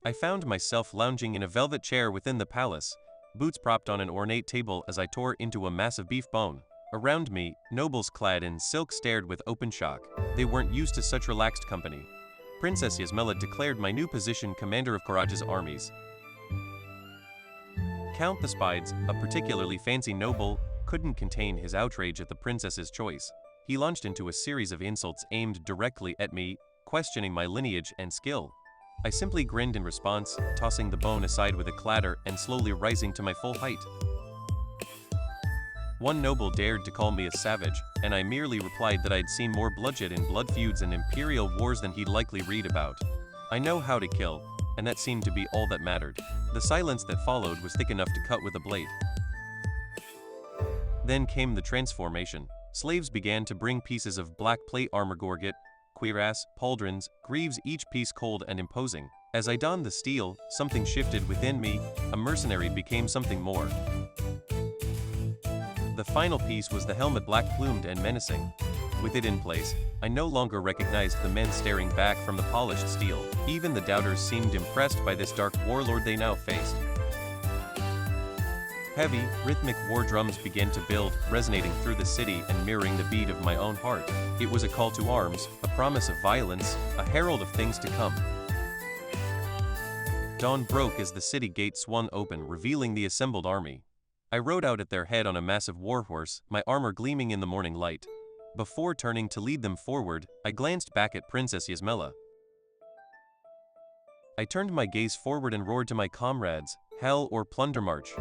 I found myself lounging in a velvet chair within the palace, boots propped on an ornate table as I tore into a massive beef bone. Around me, nobles clad in silk stared with open shock. They weren't used to such relaxed company. Princess Yasmela declared my new position commander of Corage's armies. Count the Spides, a particularly fancy noble, couldn't contain his outrage at the princess's choice. He launched into a series of insults aimed directly at me, questioning my lineage and skill. I simply grinned in response, tossing the bone aside with a clatter and slowly rising to my full height. One noble dared to call me a savage, and I merely replied that I'd seen more bloodshed in blood feuds and imperial wars than he'd likely read about. I know how to kill, and that seemed to be all that mattered. The silence that followed was thick enough to cut with a blade. Then came the transformation. Slaves began to bring pieces of black plate armor, gorget, cuirass, pauldrons, greaves, each piece cold and imposing. As I donned the steel, something shifted within me. A mercenary became something more. The final piece was the helmet, black-plumed and menacing. With it in place, I no longer recognized the men staring back from the polished steel. Even the doubters seemed impressed by this dark warlord they now faced. Heavy, rhythmic war drums began to build, resonating through the city and mirroring the beat of my own heart. It was a call to arms, a promise of violence, a herald of things to come. Dawn broke as the city gate swung open, revealing the assembled army. I rode out at their head on a massive warhorse, my armor gleaming in the morning light. Before turning to lead them forward, I glanced back at Princess Yasmela. I turned my gaze forward and roared to my comrades, "Hell or plunder march!"